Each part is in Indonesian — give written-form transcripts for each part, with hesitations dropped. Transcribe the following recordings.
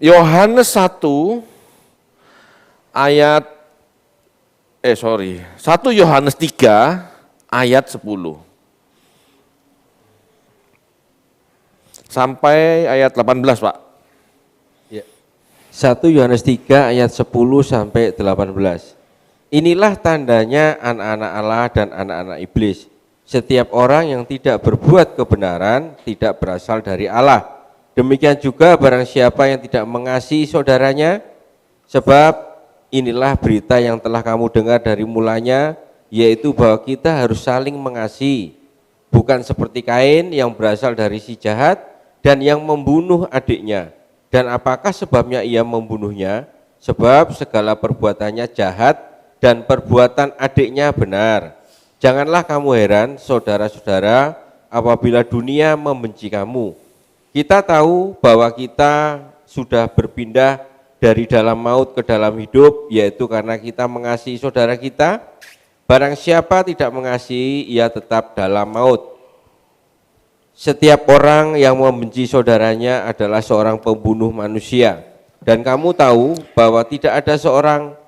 Yohanes 1 ayat 1 Yohanes 3 ayat 10 sampai ayat 18, Pak. Ya. 1 Yohanes 3 ayat 10 sampai 18. Inilah tandanya anak-anak Allah dan anak-anak iblis. Setiap orang yang tidak berbuat kebenaran tidak berasal dari Allah. Demikian juga barang siapa yang tidak mengasihi saudaranya, sebab inilah berita yang telah kamu dengar dari mulanya, yaitu bahwa kita harus saling mengasihi. Bukan seperti Kain yang berasal dari si jahat dan yang membunuh adiknya. Dan apakah sebabnya ia membunuhnya? Sebab segala perbuatannya jahat dan perbuatan adiknya benar. Janganlah kamu heran, saudara-saudara, apabila dunia membenci kamu. Kita tahu bahwa kita sudah berpindah dari dalam maut ke dalam hidup, yaitu karena kita mengasihi saudara kita. Barang siapa tidak mengasihi, ia tetap dalam maut. Setiap orang yang membenci saudaranya adalah seorang pembunuh manusia. Dan kamu tahu bahwa tidak ada seorang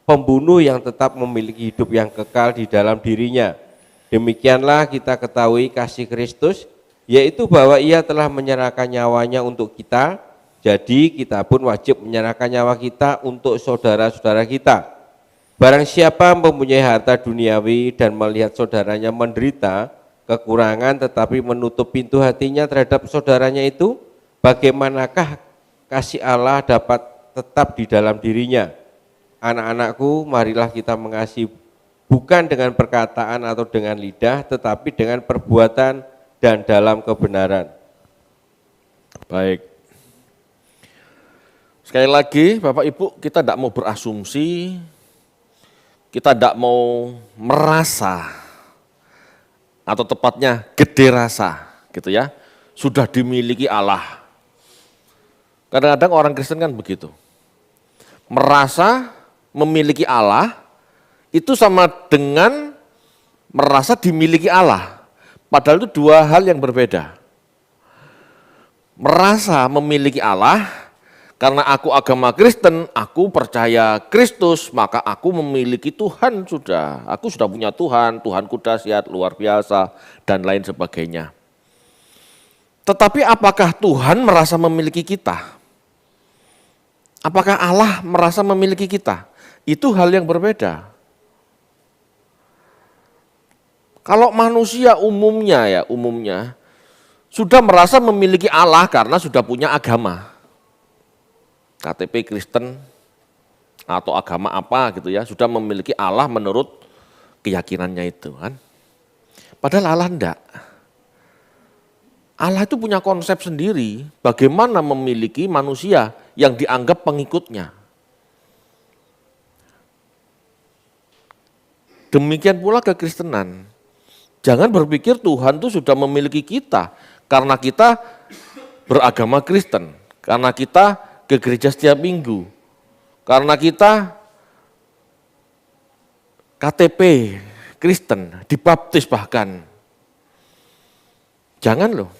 pembunuh yang tetap memiliki hidup yang kekal di dalam dirinya. Demikianlah kita ketahui kasih Kristus, yaitu bahwa ia telah menyerahkan nyawanya untuk kita, jadi kita pun wajib menyerahkan nyawa kita untuk saudara-saudara kita. Barang siapa mempunyai harta duniawi dan melihat saudaranya menderita kekurangan tetapi menutup pintu hatinya terhadap saudaranya itu, bagaimanakah kasih Allah dapat tetap di dalam dirinya? Anak-anakku, marilah kita mengasihi bukan dengan perkataan atau dengan lidah, tetapi dengan perbuatan dan dalam kebenaran. Baik. Sekali lagi Bapak Ibu, kita tidak mau berasumsi, kita tidak mau merasa, atau tepatnya gede rasa, gitu ya, sudah dimiliki Allah. Kadang-kadang orang Kristen kan begitu, merasa memiliki Allah itu sama dengan merasa dimiliki Allah. Padahal itu dua hal yang berbeda. Merasa memiliki Allah, karena aku agama Kristen, aku percaya Kristus, maka aku memiliki Tuhan sudah. Aku sudah punya Tuhan, Tuhanku dahsyat, luar biasa, dan lain sebagainya. Tetapi apakah Tuhan merasa memiliki kita? Apakah Allah merasa memiliki kita? Itu hal yang berbeda. Kalau manusia umumnya sudah merasa memiliki Allah karena sudah punya agama. KTP Kristen atau agama apa gitu ya, sudah memiliki Allah menurut keyakinannya itu kan. Padahal Allah enggak. Allah itu punya konsep sendiri bagaimana memiliki manusia yang dianggap pengikutnya. Demikian pula kekristenan. Jangan berpikir Tuhan itu sudah memiliki kita karena kita beragama Kristen, karena kita ke gereja setiap minggu, karena kita KTP Kristen, dibaptis bahkan. Jangan loh.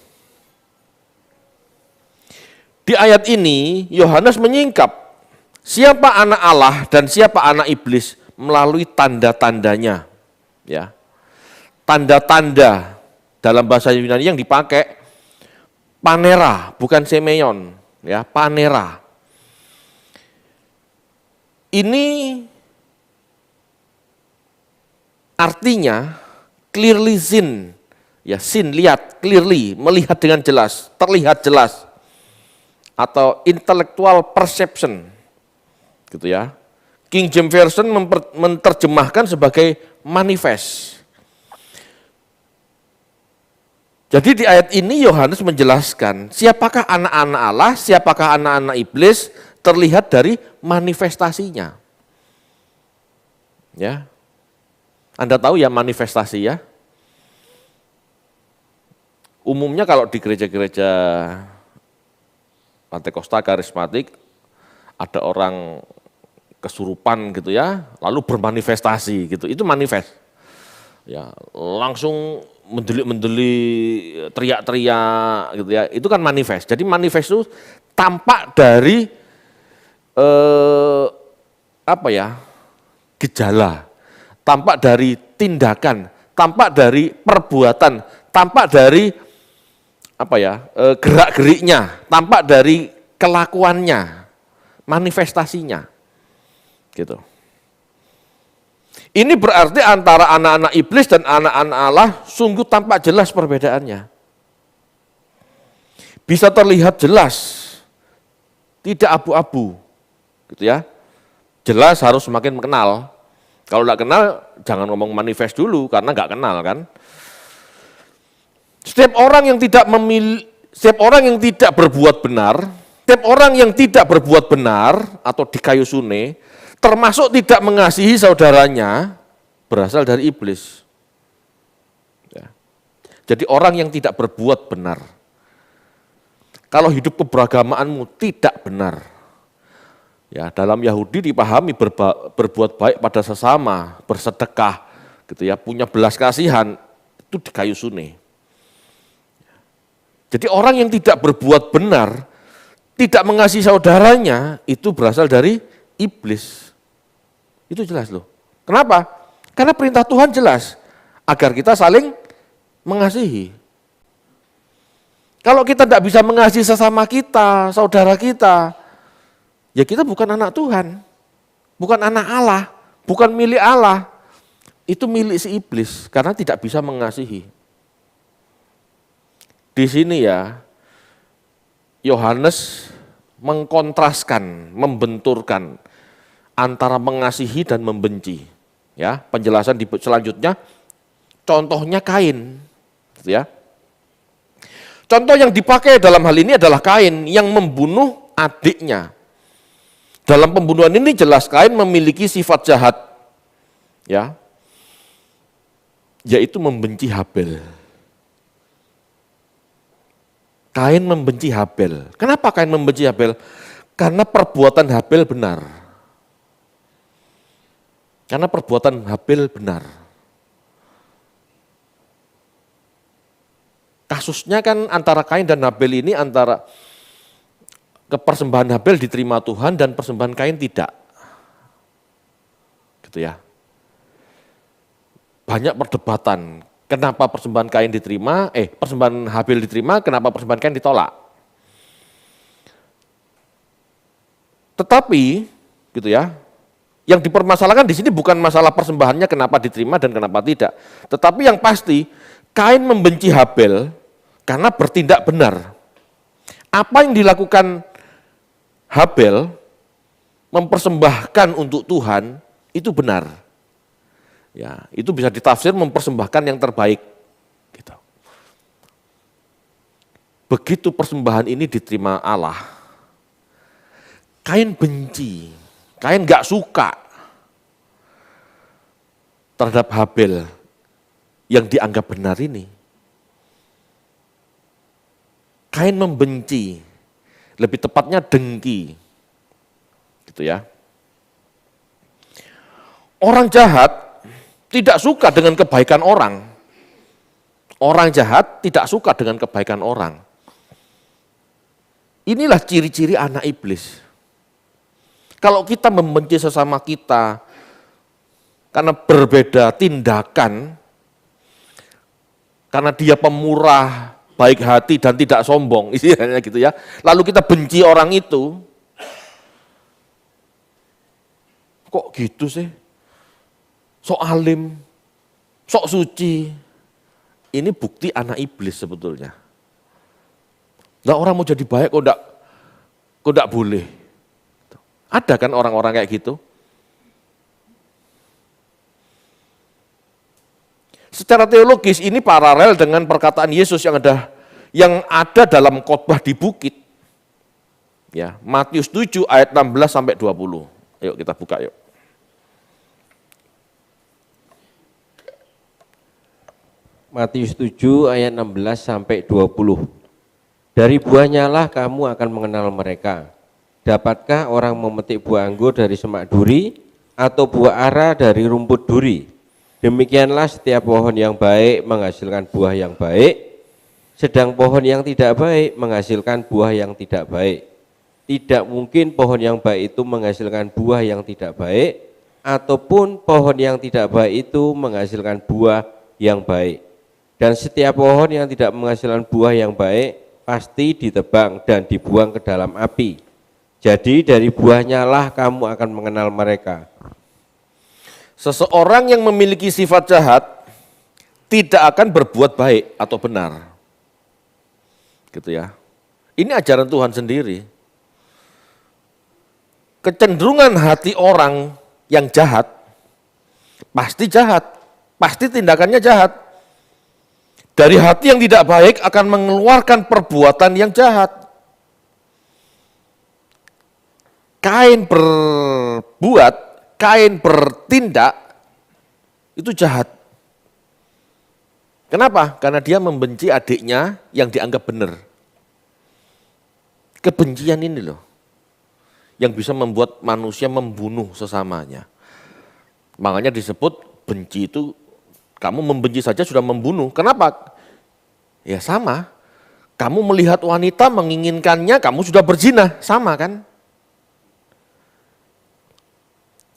Di ayat ini Yohanes menyingkap siapa anak Allah dan siapa anak iblis melalui tanda-tandanya. Ya. Tanda-tanda dalam bahasa Yunani yang dipakai panera, bukan semeion, ya, panera. Ini artinya clearly seen, ya, seen, lihat, clearly, melihat dengan jelas, terlihat jelas, atau intellectual perception, gitu ya. King James Version menerjemahkan sebagai manifest. Jadi di ayat ini Yohanes menjelaskan siapakah anak-anak Allah, siapakah anak-anak iblis terlihat dari manifestasinya. Ya. Anda tahu ya manifestasi ya? Umumnya kalau di gereja-gereja Pantekosta karismatik ada orang kesurupan gitu ya, lalu bermanifestasi gitu. Itu manifest. Ya, langsung mendelik-mendelik, teriak-teriak gitu ya. Itu kan manifest. Jadi manifest itu tampak dari gejala, tampak dari tindakan, tampak dari perbuatan, tampak dari gerak-geriknya, tampak dari kelakuannya, manifestasinya. Gitu. Ini berarti antara anak-anak iblis dan anak-anak Allah sungguh tampak jelas perbedaannya. Bisa terlihat jelas, tidak abu-abu, gitu ya. Jelas harus semakin kenal. Kalau tidak kenal, jangan ngomong manifest dulu, karena nggak kenal kan. Setiap orang yang tidak berbuat benar, setiap orang yang tidak berbuat benar atau dikayusune, termasuk tidak mengasihi saudaranya, berasal dari iblis. Ya. Jadi orang yang tidak berbuat benar, kalau hidup keberagamaanmu tidak benar, ya dalam Yahudi dipahami berbuat baik pada sesama, bersedekah, gitu ya, punya belas kasihan, itu dikayusune. Jadi orang yang tidak berbuat benar, tidak mengasihi saudaranya, itu berasal dari iblis. Itu jelas loh. Kenapa? Karena perintah Tuhan jelas, agar kita saling mengasihi. Kalau kita tidak bisa mengasihi sesama kita, saudara kita, ya kita bukan anak Tuhan, bukan anak Allah, bukan milik Allah. Itu milik si iblis, karena tidak bisa mengasihi. Di sini ya, Yohanes mengkontraskan, membenturkan antara mengasihi dan membenci. Ya, penjelasan selanjutnya, contohnya Kain, gitu ya. Contoh yang dipakai dalam hal ini adalah Kain yang membunuh adiknya. Dalam pembunuhan ini jelas Kain memiliki sifat jahat, ya, yaitu membenci Habel. Kain membenci Habel. Kenapa Kain membenci Habel? Karena perbuatan Habel benar. Karena perbuatan Habel benar. Kasusnya kan antara Kain dan Habel ini antara persembahan Habel diterima Tuhan dan persembahan Kain tidak. Gitu ya. Banyak perdebatan. Kenapa persembahan Kain diterima, persembahan Habel diterima, kenapa persembahan Kain ditolak. Tetapi, gitu ya, yang dipermasalahkan di sini bukan masalah persembahannya kenapa diterima dan kenapa tidak. Tetapi yang pasti, Kain membenci Habel karena bertindak benar. Apa yang dilakukan Habel, mempersembahkan untuk Tuhan, itu benar. Ya, itu bisa ditafsir mempersembahkan yang terbaik. Gitu. Begitu persembahan ini diterima Allah, Kain benci, Kain gak suka terhadap Habel yang dianggap benar ini. Kain membenci, lebih tepatnya dengki. Gitu ya. Orang jahat tidak suka dengan kebaikan orang. Orang jahat tidak suka dengan kebaikan orang. Inilah ciri-ciri anak iblis. Kalau kita membenci sesama kita karena berbeda tindakan, karena dia pemurah, baik hati dan tidak sombong, istilahnya gitu ya. Lalu kita benci orang itu, kok gitu sih? Sok alim, sok suci, ini bukti anak iblis sebetulnya. Nah orang mau jadi baik kok enggak boleh. Ada kan orang-orang kayak gitu? Secara teologis ini paralel dengan perkataan Yesus yang ada dalam khotbah di bukit. Ya, Matius 7 ayat 16 sampai 20. Ayo kita buka yuk. Matius 7 ayat 16 sampai 20. Dari buahnya lah kamu akan mengenal mereka. Dapatkah orang memetik buah anggur dari semak duri atau buah ara dari rumput duri? Demikianlah setiap pohon yang baik menghasilkan buah yang baik, sedang pohon yang tidak baik menghasilkan buah yang tidak baik. tidak mungkin pohon yang baik itu menghasilkan buah yang tidak baik, ataupun pohon yang tidak baik itu menghasilkan buah yang baik. Dan setiap pohon yang tidak menghasilkan buah yang baik pasti ditebang dan dibuang ke dalam api. Jadi dari buahnya lah kamu akan mengenal mereka. Seseorang yang memiliki sifat jahat tidak akan berbuat baik atau benar. Gitu ya. Ini ajaran Tuhan sendiri. Kecenderungan hati orang yang jahat, pasti tindakannya jahat. Dari hati yang tidak baik akan mengeluarkan perbuatan yang jahat. Kain bertindak, itu jahat. Kenapa? Karena dia membenci adiknya yang dianggap benar. Kebencian ini loh, yang bisa membuat manusia membunuh sesamanya. Makanya disebut benci itu, kamu membenci saja sudah membunuh. Kenapa? Ya sama, kamu melihat wanita menginginkannya, kamu sudah berzina, sama kan?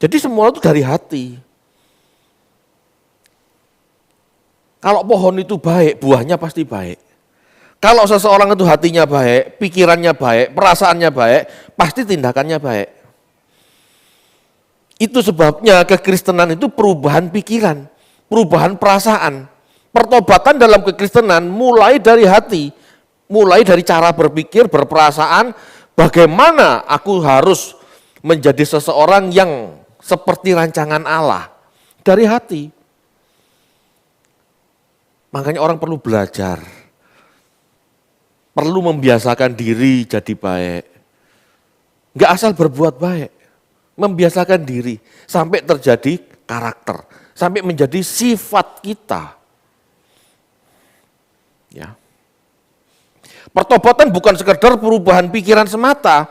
Jadi semua itu dari hati. Kalau pohon itu baik, buahnya pasti baik. Kalau seseorang itu hatinya baik, pikirannya baik, perasaannya baik, pasti tindakannya baik. Itu sebabnya kekristenan itu perubahan pikiran, perubahan perasaan. Pertobatan dalam kekristenan mulai dari hati, mulai dari cara berpikir, berperasaan, bagaimana aku harus menjadi seseorang yang seperti rancangan Allah, dari hati. Makanya orang perlu belajar, perlu membiasakan diri jadi baik. Enggak asal berbuat baik, membiasakan diri sampai terjadi karakter, sampai menjadi sifat kita. Ya. Pertobatan bukan sekedar perubahan pikiran semata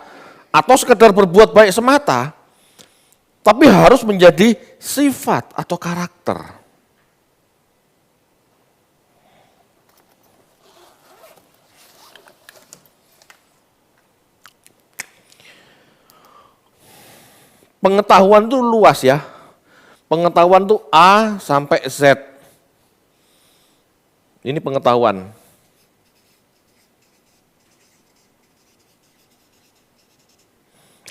atau sekedar berbuat baik semata, tapi harus menjadi sifat atau karakter. Pengetahuan itu luas ya. Pengetahuan itu A sampai Z. Ini pengetahuan.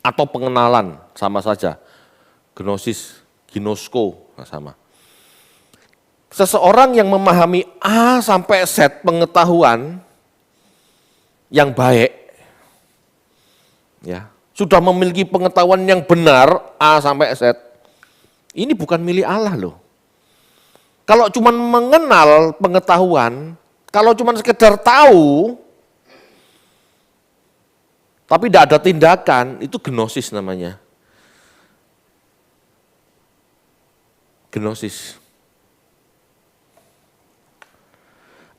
Atau pengenalan, sama saja. Gnosis, ginosko, sama. Seseorang yang memahami A sampai Z pengetahuan yang baik, ya, sudah memiliki pengetahuan yang benar A sampai Z, ini bukan milik Allah loh. Kalau cuma mengenal pengetahuan, kalau cuma sekedar tahu, tapi tidak ada tindakan, itu gnosis namanya. Gnosis.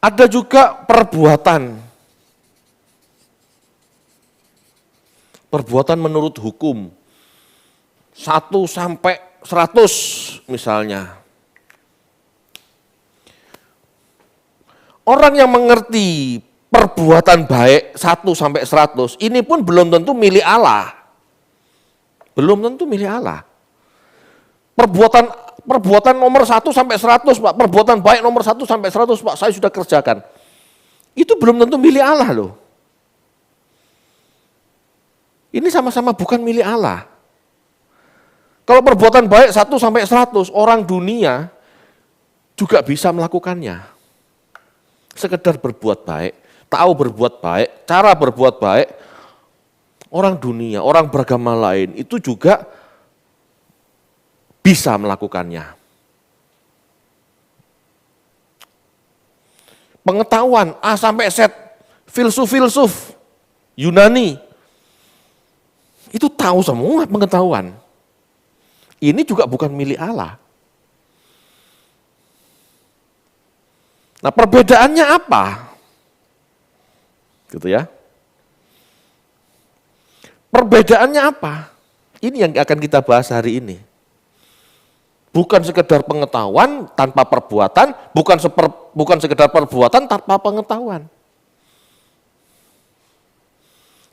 Ada juga perbuatan. Perbuatan menurut hukum. 1 sampai 100 misalnya. Orang yang mengerti perbuatan baik 1 sampai 100, ini pun belum tentu milik Allah. Belum tentu milik Allah. Perbuatan nomor 1 sampai 100, Pak. Perbuatan baik nomor 1 sampai 100, Pak. Saya sudah kerjakan. Itu belum tentu milik Allah loh. Ini sama-sama bukan milik Allah. Kalau perbuatan baik 1 sampai 100, orang dunia juga bisa melakukannya. Sekedar berbuat baik, tahu berbuat baik, cara berbuat baik, orang dunia, orang beragama lain itu juga bisa melakukannya. Pengetahuan A sampai Z, filsuf Yunani, itu tahu semua pengetahuan. Ini juga bukan milik Allah. Nah, perbedaannya apa? Gitu ya. Perbedaannya apa? Ini yang akan kita bahas hari ini. Bukan sekedar pengetahuan tanpa perbuatan, bukan sekedar perbuatan tanpa pengetahuan.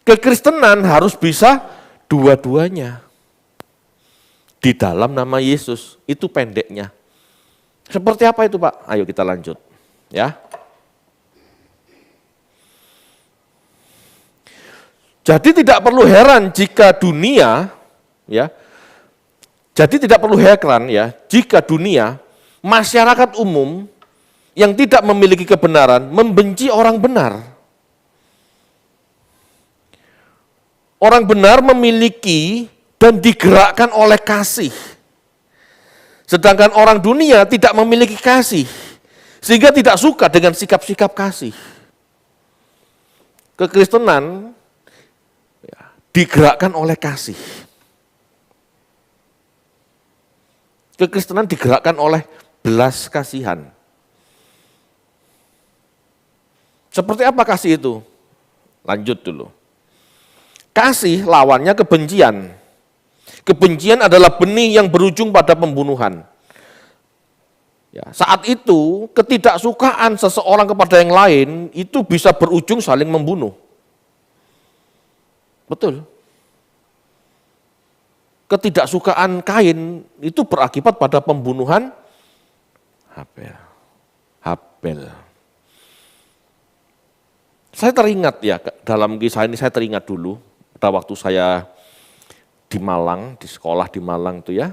Kekristenan harus bisa dua-duanya. Di dalam nama Yesus, itu pendeknya. Seperti apa itu Pak? Ayo kita lanjut. Ya. Jadi tidak perlu heran jika dunia, ya, jadi tidak perlu heran ya, jika dunia, masyarakat umum yang tidak memiliki kebenaran membenci orang benar. Orang benar memiliki dan digerakkan oleh kasih. Sedangkan orang dunia tidak memiliki kasih, sehingga tidak suka dengan sikap-sikap kasih. Kekristenan digerakkan oleh kasih. Kekristenan digerakkan oleh belas kasihan. Seperti apa kasih itu? Lanjut dulu. Kasih lawannya kebencian. Kebencian adalah benih yang berujung pada pembunuhan. Ya, saat itu ketidaksukaan seseorang kepada yang lain itu bisa berujung saling membunuh. Betul. Ketidaksukaan Kain itu berakibat pada pembunuhan Habel. Saya teringat ya, dalam kisah ini saya teringat dulu, pada waktu saya di Malang, di sekolah di Malang itu ya.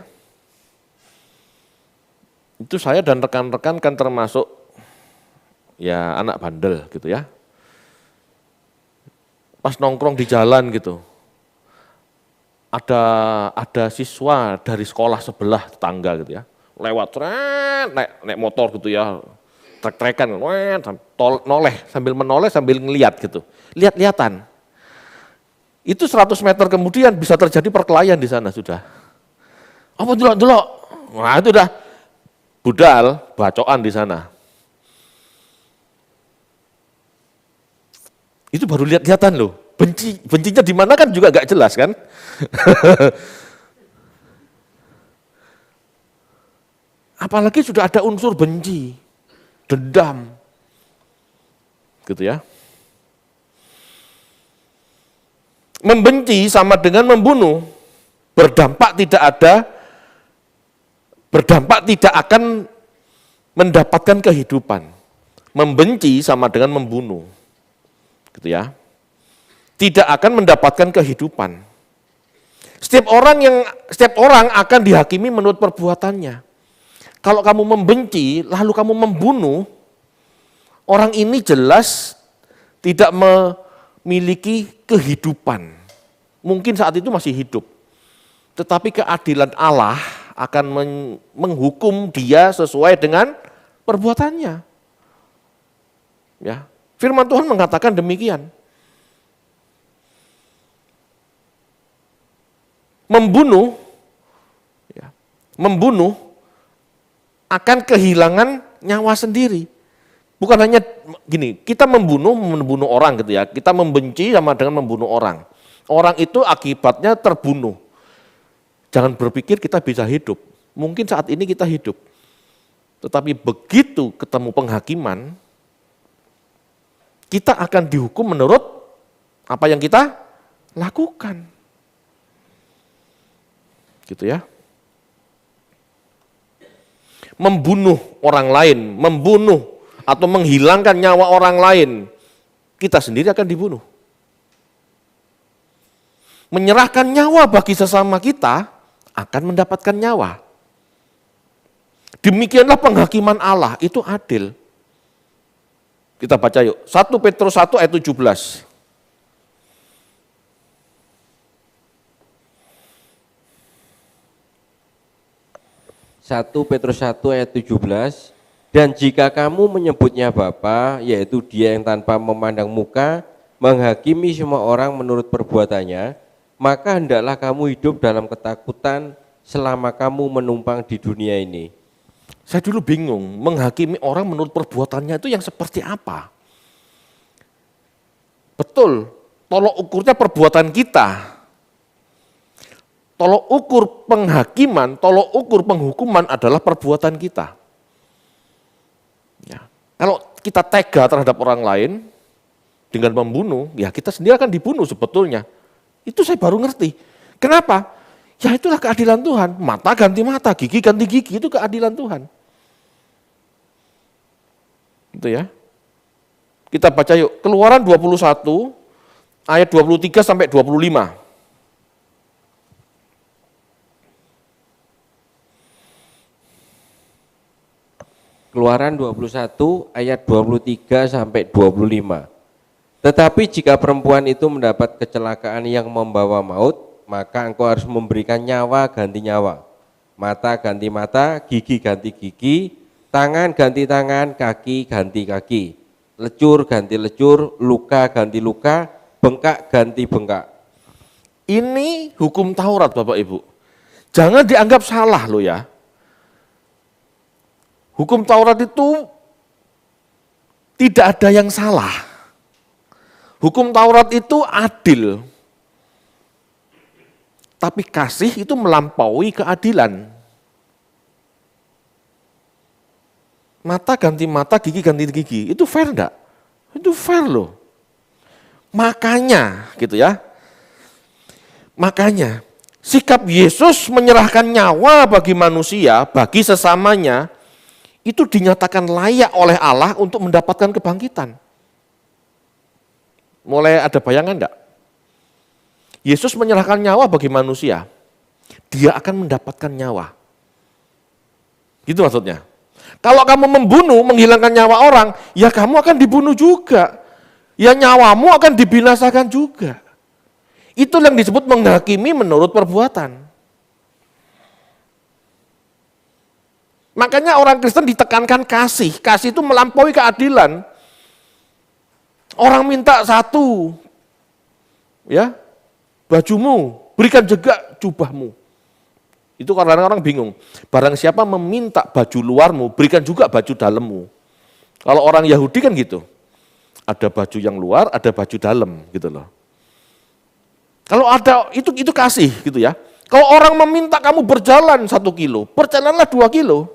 Itu saya dan rekan-rekan kan termasuk ya anak bandel gitu ya. Pas nongkrong di jalan gitu, ada siswa dari sekolah sebelah tetangga gitu ya, lewat naik motor gitu ya, trek-trekan, noleh sambil menoleh sambil ngeliat gitu, lihat-lihatan. Itu 100 meter kemudian bisa terjadi perkelahian di sana sudah. Apa dulu? Nah itu udah budal, bacokan di sana. Itu baru lihat-lihatan loh. Bencinya di mana kan juga gak jelas kan? Apalagi sudah ada unsur benci, dendam. Gitu ya. Membenci sama dengan membunuh. Berdampak tidak akan mendapatkan kehidupan. Membenci sama dengan membunuh. Gitu ya. Tidak akan mendapatkan kehidupan. Setiap orang akan dihakimi menurut perbuatannya. Kalau kamu membenci, lalu kamu membunuh, orang ini jelas tidak memiliki kehidupan. Mungkin saat itu masih hidup. Tetapi keadilan Allah akan menghukum dia sesuai dengan perbuatannya. Ya. Firman Tuhan mengatakan demikian. Membunuh akan kehilangan nyawa sendiri. Bukan hanya gini, kita membunuh orang gitu ya, kita membenci sama dengan membunuh orang. Orang itu akibatnya terbunuh. Jangan berpikir kita bisa hidup. Mungkin saat ini kita hidup. Tetapi begitu ketemu penghakiman, kita akan dihukum menurut apa yang kita lakukan. Gitu ya. Membunuh orang lain, membunuh atau menghilangkan nyawa orang lain, kita sendiri akan dibunuh. Menyerahkan nyawa bagi sesama kita akan mendapatkan nyawa. Demikianlah penghakiman Allah, itu adil. Kita baca yuk, 1 Petrus 1 ayat 17. 1 Petrus 1 ayat 17, dan jika kamu menyebutnya Bapa, yaitu Dia yang tanpa memandang muka, menghakimi semua orang menurut perbuatannya, maka hendaklah kamu hidup dalam ketakutan selama kamu menumpang di dunia ini. Saya dulu bingung, menghakimi orang menurut perbuatannya itu yang seperti apa? Betul, tolok ukurnya perbuatan kita. Tolok ukur penghakiman, tolok ukur penghukuman adalah perbuatan kita. Ya. Kalau kita tega terhadap orang lain, dengan membunuh, ya kita sendiri akan dibunuh sebetulnya. Itu saya baru ngerti. Kenapa? Ya itulah keadilan Tuhan. Mata ganti mata, gigi ganti gigi, itu keadilan Tuhan. Itu ya. Kita baca yuk, Keluaran 21 ayat 23 sampai 25. Keluaran 21 ayat 23 sampai 25. Tetapi jika perempuan itu mendapat kecelakaan yang membawa maut, maka engkau harus memberikan nyawa ganti nyawa, mata ganti mata, gigi ganti gigi, tangan ganti tangan, kaki ganti kaki, lecur ganti lecur, luka ganti luka, bengkak ganti bengkak. Ini hukum Taurat Bapak Ibu. Jangan dianggap salah loh ya. Hukum Taurat itu tidak ada yang salah. Hukum Taurat itu adil. Tapi kasih itu melampaui keadilan. Mata ganti mata, gigi ganti gigi. Itu fair enggak? Itu fair loh. Makanya gitu ya. Makanya sikap Yesus menyerahkan nyawa bagi manusia, bagi sesamanya, itu dinyatakan layak oleh Allah untuk mendapatkan kebangkitan. Mulai ada bayangan enggak? Yesus menyerahkan nyawa bagi manusia, dia akan mendapatkan nyawa. Gitu maksudnya. Kalau kamu membunuh, menghilangkan nyawa orang, ya kamu akan dibunuh juga. Ya nyawamu akan dibinasakan juga. Itu yang disebut menghakimi menurut perbuatan. Makanya orang Kristen ditekankan kasih. Kasih itu melampaui keadilan. Orang minta satu, ya, bajumu, berikan juga jubahmu. Itu karena orang bingung. Barang siapa meminta baju luarmu, berikan juga baju dalammu. Kalau orang Yahudi kan gitu. Ada baju yang luar, ada baju dalam, gitu loh. Kalau ada, itu kasih, gitu ya. Kalau orang meminta kamu berjalan 1 kilo, berjalanlah 2 kilo.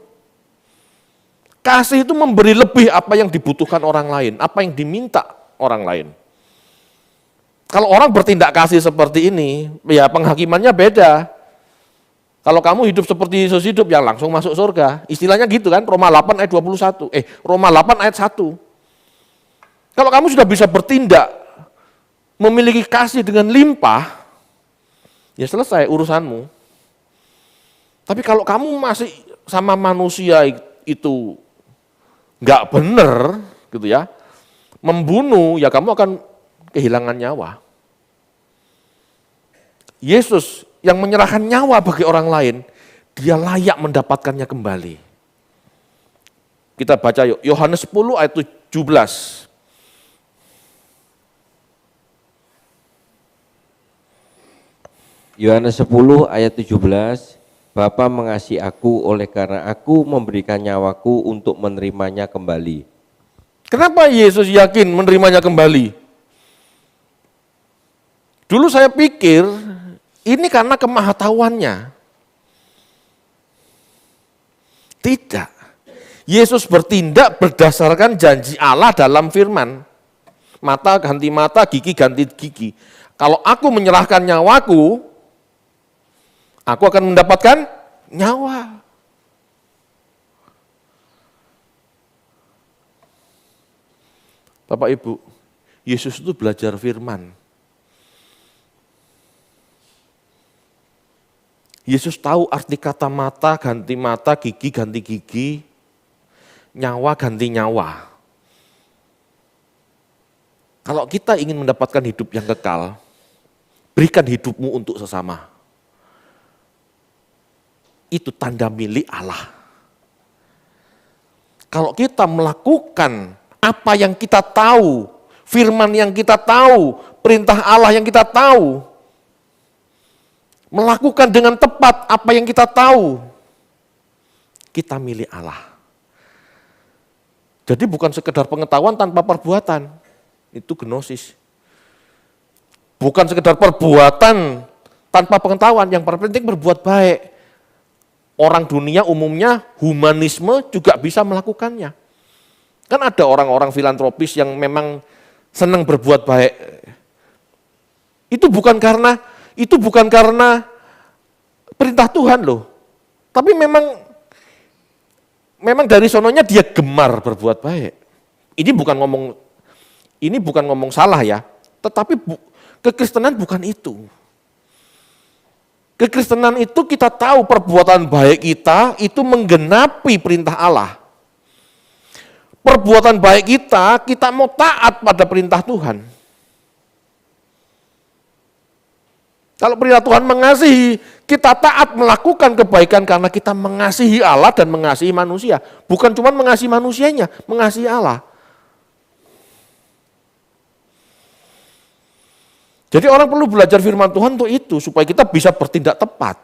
Kasih itu memberi lebih apa yang dibutuhkan orang lain, apa yang diminta orang lain. Kalau orang bertindak kasih seperti ini, ya penghakimannya beda. Kalau kamu hidup seperti Yesus hidup, ya langsung masuk surga. Istilahnya gitu kan, Roma 8 ayat 21. Roma 8 ayat 1. Kalau kamu sudah bisa bertindak, memiliki kasih dengan limpah, ya selesai urusanmu. Tapi kalau kamu masih sama manusia itu nggak benar, gitu ya, membunuh, ya kamu akan kehilangan nyawa. Yesus yang menyerahkan nyawa bagi orang lain, dia layak mendapatkannya kembali. Kita baca yuk, Yohanes 10 ayat 17. Yohanes 10 ayat 17. Bapa mengasihi aku oleh karena aku memberikan nyawaku untuk menerimanya kembali. Kenapa Yesus yakin menerimanya kembali? Dulu saya pikir ini karena kemahatauannya. Tidak. Yesus bertindak berdasarkan janji Allah dalam firman. Mata ganti mata, gigi ganti gigi. Kalau aku menyerahkan nyawaku, aku akan mendapatkan nyawa. Bapak Ibu, Yesus itu belajar firman. Yesus tahu arti kata mata ganti mata, gigi ganti gigi, nyawa ganti nyawa. Kalau kita ingin mendapatkan hidup yang kekal, berikan hidupmu untuk sesama. Itu tanda milik Allah. Kalau kita melakukan apa yang kita tahu, firman yang kita tahu, perintah Allah yang kita tahu, melakukan dengan tepat apa yang kita tahu, kita milik Allah. Jadi bukan sekedar pengetahuan tanpa perbuatan, itu gnosis. Bukan sekedar perbuatan tanpa pengetahuan, yang paling penting berbuat baik. Orang dunia umumnya, humanisme juga bisa melakukannya. Kan ada orang-orang filantropis yang memang senang berbuat baik. Itu bukan karena perintah Tuhan loh. Tapi memang dari sononya dia gemar berbuat baik. Ini bukan ngomong salah ya. Tetapi kekristenan bukan itu. Kekristenan itu kita tahu perbuatan baik kita itu menggenapi perintah Allah. Perbuatan baik kita mau taat pada perintah Tuhan. Kalau perintah Tuhan mengasihi, kita taat melakukan kebaikan karena kita mengasihi Allah dan mengasihi manusia. Bukan cuma mengasihi manusianya, mengasihi Allah. Jadi orang perlu belajar firman Tuhan untuk itu, supaya kita bisa bertindak tepat.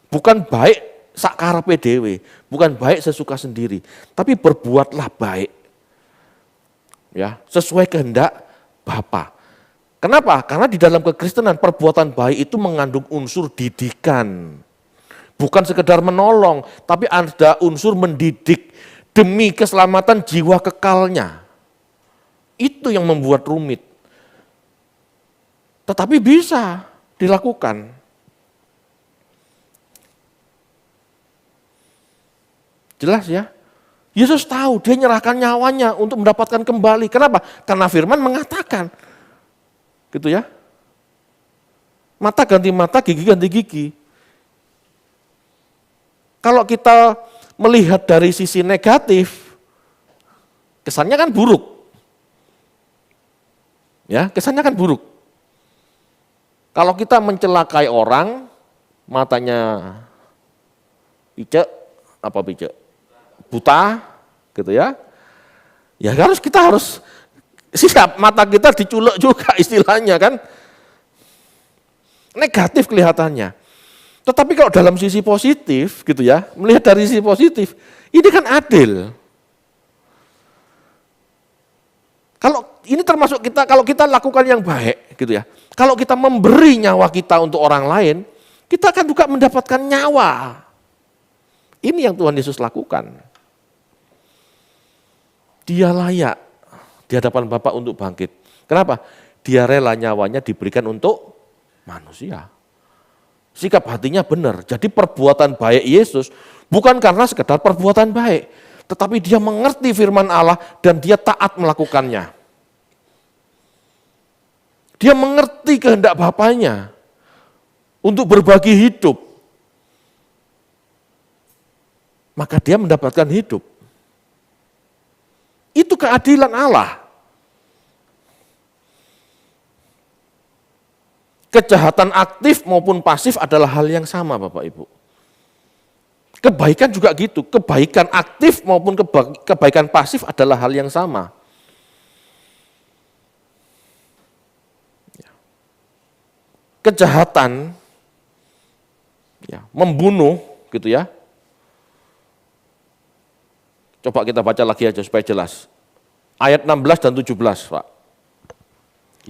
Bukan baik sakarepe dhewe, bukan baik sesuka sendiri, tapi berbuatlah baik. Ya, sesuai kehendak Bapa. Kenapa? Karena di dalam kekristenan perbuatan baik itu mengandung unsur didikan. Bukan sekedar menolong, tapi ada unsur mendidik demi keselamatan jiwa kekalnya. Itu yang membuat rumit. Tetapi bisa dilakukan. Jelas ya? Yesus tahu dia nyerahkan nyawanya untuk mendapatkan kembali. Kenapa? Karena firman mengatakan. Gitu ya. Mata ganti mata, gigi ganti gigi. Kalau kita melihat dari sisi negatif, kesannya kan buruk. Ya, kesannya kan buruk. Kalau kita mencelakai orang, matanya picek, buta, gitu ya. Ya kita harus siap, mata kita diculek juga istilahnya kan. Negatif kelihatannya. Tetapi kalau dalam sisi positif gitu ya, melihat dari sisi positif, ini kan adil. Kalau ini termasuk kalau kita lakukan yang baik gitu ya. Kalau kita memberi nyawa kita untuk orang lain, kita akan juga mendapatkan nyawa. Ini yang Tuhan Yesus lakukan. Dia layak di hadapan Bapa untuk bangkit. Kenapa? Dia rela nyawanya diberikan untuk manusia. Sikap hatinya benar. Jadi perbuatan baik Yesus bukan karena sekedar perbuatan baik, tetapi dia mengerti firman Allah dan dia taat melakukannya. Dia mengerti kehendak Bapaknya untuk berbagi hidup. Maka dia mendapatkan hidup. Itu keadilan Allah. Kejahatan aktif maupun pasif adalah hal yang sama Bapak Ibu. Kebaikan juga gitu, kebaikan aktif maupun kebaikan pasif adalah hal yang sama. Kejahatan, ya, membunuh gitu ya. Coba kita baca lagi aja supaya jelas. Ayat 16 dan 17 Pak.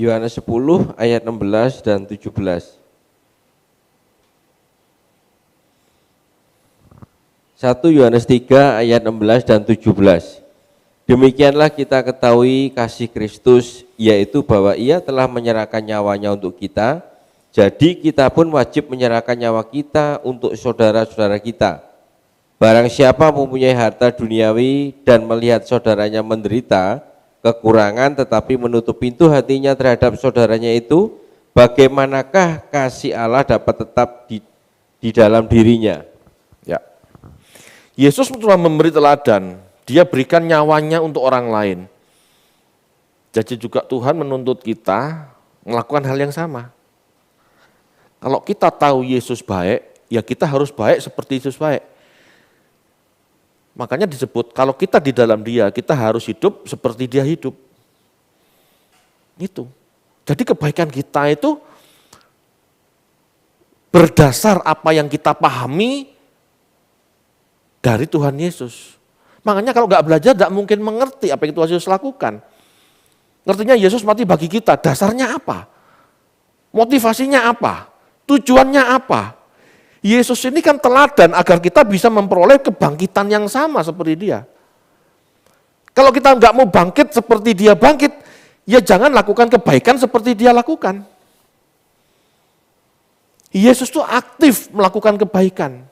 Yohanes 10 ayat 16 dan 17. 1 Yohanes 3 ayat 16 dan 17. Demikianlah kita ketahui kasih Kristus, yaitu bahwa Ia telah menyerahkan nyawanya untuk kita, jadi kita pun wajib menyerahkan nyawa kita untuk saudara-saudara kita. Barang siapa mempunyai harta duniawi dan melihat saudaranya menderita kekurangan tetapi menutup pintu hatinya terhadap saudaranya itu, bagaimanakah kasih Allah dapat tetap di dalam dirinya? Ya. Yesus telah memberi teladan, dia berikan nyawanya untuk orang lain. Jadi juga Tuhan menuntut kita melakukan hal yang sama. Kalau kita tahu Yesus baik, ya kita harus baik seperti Yesus baik. Makanya disebut kalau kita di dalam Dia, kita harus hidup seperti Dia hidup. Itu. Jadi kebaikan kita itu berdasar apa yang kita pahami dari Tuhan Yesus. Makanya kalau nggak belajar tidak mungkin mengerti apa yang Tuhan Yesus lakukan. Ngertinya Yesus mati bagi kita, dasarnya apa? Motivasinya apa? Tujuannya apa? Yesus ini kan teladan agar kita bisa memperoleh kebangkitan yang sama seperti Dia. Kalau kita nggak mau bangkit seperti Dia bangkit, ya jangan lakukan kebaikan seperti dia lakukan. Yesus tuh aktif melakukan kebaikan,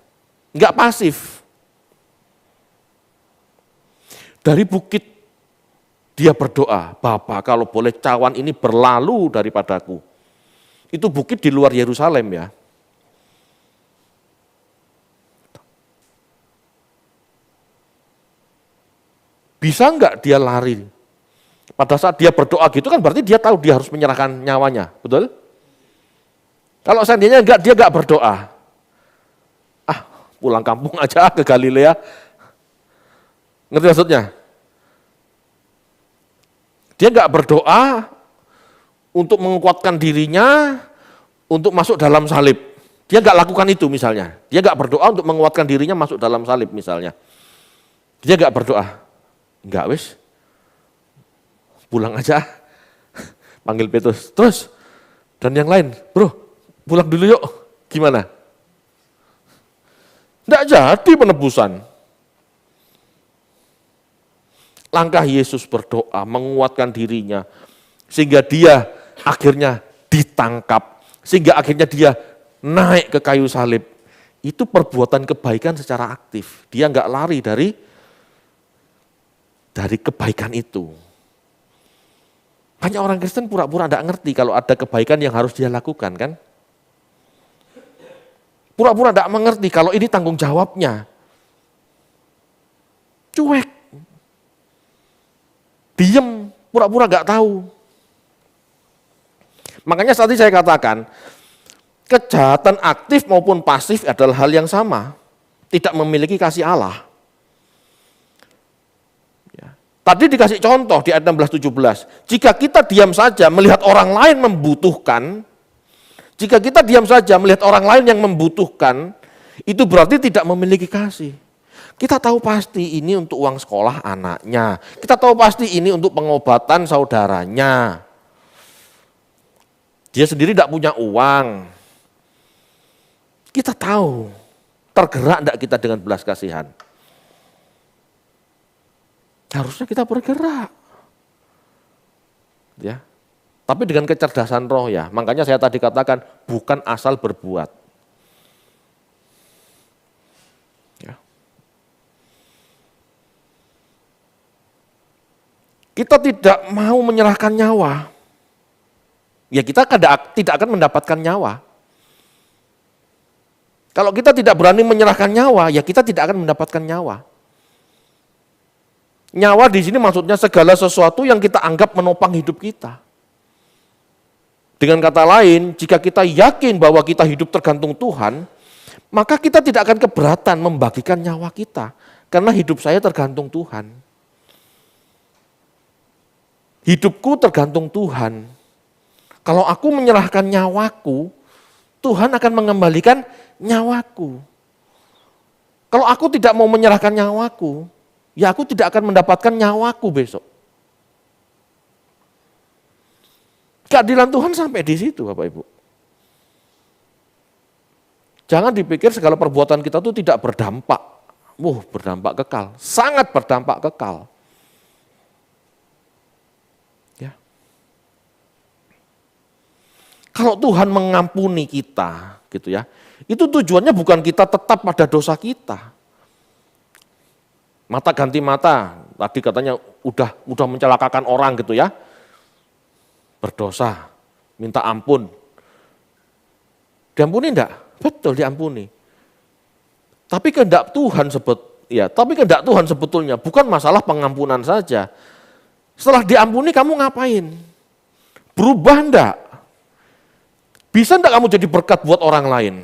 enggak pasif. Dari bukit dia berdoa, Bapa kalau boleh cawan ini berlalu daripadaku. Itu bukit di luar Yerusalem ya. Bisa enggak dia lari? Pada saat dia berdoa gitu kan berarti dia tahu dia harus menyerahkan nyawanya, betul? Kalau seandainya enggak, dia enggak berdoa. Ah, pulang kampung aja ke Galilea. Ngerti maksudnya? Dia enggak berdoa untuk menguatkan dirinya untuk masuk dalam salib. Dia enggak lakukan itu misalnya. Dia enggak berdoa untuk menguatkan dirinya masuk dalam salib misalnya. Dia enggak berdoa. Enggak wis. Pulang aja. Panggil Petrus. Terus dan yang lain, bro, pulang dulu yuk. Gimana? Enggak jadi penebusan. Langkah Yesus berdoa, menguatkan dirinya, sehingga dia akhirnya ditangkap, sehingga akhirnya dia naik ke kayu salib. Itu perbuatan kebaikan secara aktif. Dia enggak lari dari kebaikan itu. Banyak orang Kristen pura-pura enggak ngerti kalau ada kebaikan yang harus dia lakukan kan. Pura-pura enggak mengerti kalau ini tanggung jawabnya. Cuek. Diem, pura-pura enggak tahu. Makanya tadi saya katakan, kejahatan aktif maupun pasif adalah hal yang sama. Tidak memiliki kasih Allah. Tadi dikasih contoh di ayat 16-17. Jika kita diam saja melihat orang lain membutuhkan, jika kita diam saja melihat orang lain yang membutuhkan, itu berarti tidak memiliki kasih. Kita tahu pasti ini untuk uang sekolah anaknya. Kita tahu pasti ini untuk pengobatan saudaranya. Dia sendiri tidak punya uang. Kita tahu, tergerak tidak kita dengan belas kasihan. Harusnya kita bergerak. Ya. Tapi dengan kecerdasan roh ya. Makanya saya tadi katakan bukan asal berbuat. Ya. Kita tidak mau menyerahkan nyawa. Ya kita tidak akan mendapatkan nyawa. Kalau kita tidak berani menyerahkan nyawa, ya kita tidak akan mendapatkan nyawa. Nyawa di sini maksudnya segala sesuatu yang kita anggap menopang hidup kita. Dengan kata lain, jika kita yakin bahwa kita hidup tergantung Tuhan, maka kita tidak akan keberatan membagikan nyawa kita. Karena hidup saya tergantung Tuhan. Hidupku tergantung Tuhan. Kalau aku menyerahkan nyawaku, Tuhan akan mengembalikan nyawaku. Kalau aku tidak mau menyerahkan nyawaku, ya aku tidak akan mendapatkan nyawaku besok. Keadilan Tuhan sampai di situ Bapak Ibu. Jangan dipikir segala perbuatan kita itu tidak berdampak. Berdampak kekal. Sangat berdampak kekal. Ya. Kalau Tuhan mengampuni kita, gitu ya, itu tujuannya bukan kita tetap pada dosa kita. Mata ganti mata, tadi katanya udah mencelakakan orang gitu ya. Berdosa, minta ampun. Diampuni enggak? Betul diampuni. Tapi kehendak Tuhan sebetulnya bukan masalah pengampunan saja. Setelah diampuni kamu ngapain? Berubah enggak? Bisa enggak kamu jadi berkat buat orang lain?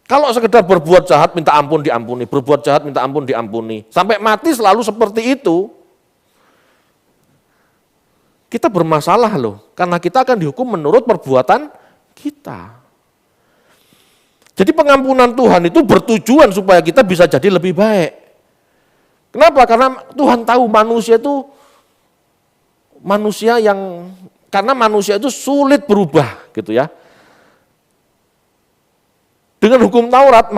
Kalau sekedar berbuat jahat minta ampun diampuni, berbuat jahat minta ampun diampuni, sampai mati selalu seperti itu, kita bermasalah loh, karena kita akan dihukum menurut perbuatan kita. Jadi pengampunan Tuhan itu bertujuan supaya kita bisa jadi lebih baik. Kenapa? Karena Tuhan tahu manusia itu karena manusia itu sulit berubah gitu ya. Dengan hukum Taurat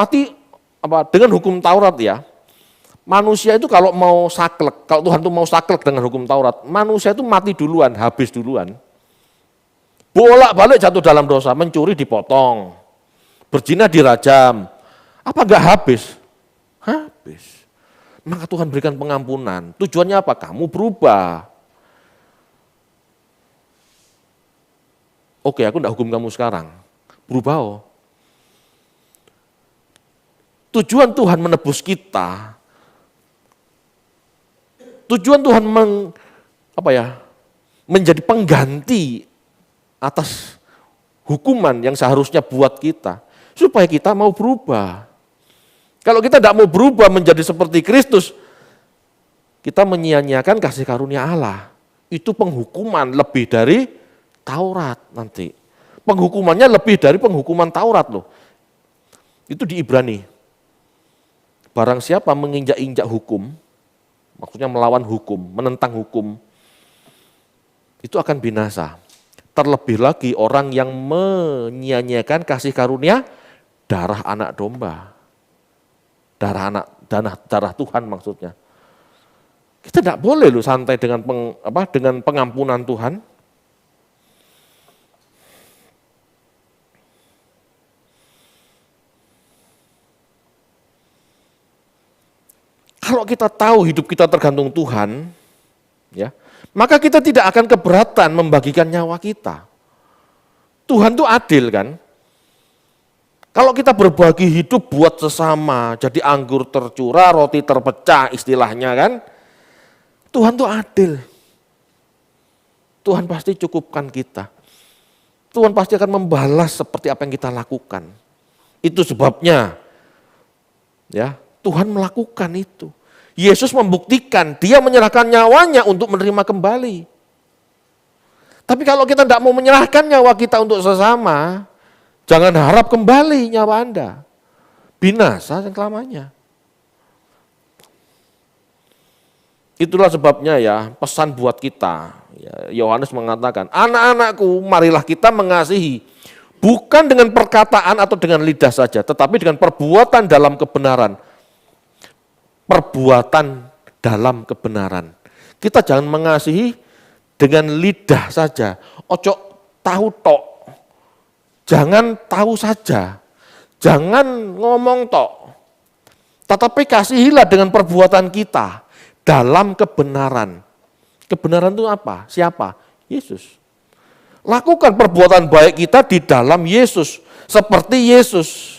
Manusia itu kalau mau saklek, kalau Tuhan itu mau saklek dengan hukum Taurat, manusia itu mati duluan, habis duluan. Bolak-balik jatuh dalam dosa, mencuri dipotong, berzina dirajam. Apa enggak habis? Habis. Maka Tuhan berikan pengampunan. Tujuannya apa? Kamu berubah. Oke, aku enggak hukum kamu sekarang. Berubah. Oh. Tujuan Tuhan menebus kita, tujuan Tuhan menjadi pengganti atas hukuman yang seharusnya buat kita, supaya kita mau berubah. Kalau kita tidak mau berubah menjadi seperti Kristus, kita menyia-nyiakan kasih karunia Allah. Itu penghukuman lebih dari Taurat nanti. Penghukumannya lebih dari penghukuman Taurat loh. Itu di Ibrani. Barang siapa menginjak-injak hukum, maksudnya melawan hukum, menentang hukum, itu akan binasa. Terlebih lagi orang yang menyia-nyiakan kasih karunia darah anak domba. Darah Tuhan maksudnya. Kita tidak boleh loh santai dengan pengampunan Tuhan. Kalau kita tahu hidup kita tergantung Tuhan, ya, maka kita tidak akan keberatan membagikan nyawa kita. Tuhan itu adil kan? Kalau kita berbagi hidup buat sesama, jadi anggur tercurah, roti terpecah istilahnya kan, Tuhan itu adil. Tuhan pasti cukupkan kita. Tuhan pasti akan membalas seperti apa yang kita lakukan. Itu sebabnya, ya, Tuhan melakukan itu. Yesus membuktikan, dia menyerahkan nyawanya untuk menerima kembali. Tapi kalau kita tidak mau menyerahkan nyawa kita untuk sesama, jangan harap kembali nyawa Anda. Binasa selamanya. Itulah sebabnya ya, pesan buat kita. Yohanes mengatakan, anak-anakku marilah kita mengasihi. Bukan dengan perkataan atau dengan lidah saja, tetapi dengan perbuatan dalam kebenaran. Perbuatan dalam kebenaran. Kita jangan mengasihi dengan lidah saja. Ojo tahu tok. Jangan tahu saja. Jangan ngomong tok. Tetapi kasihilah dengan perbuatan kita dalam kebenaran. Kebenaran itu apa? Siapa? Yesus. Lakukan perbuatan baik kita di dalam Yesus. Seperti Yesus.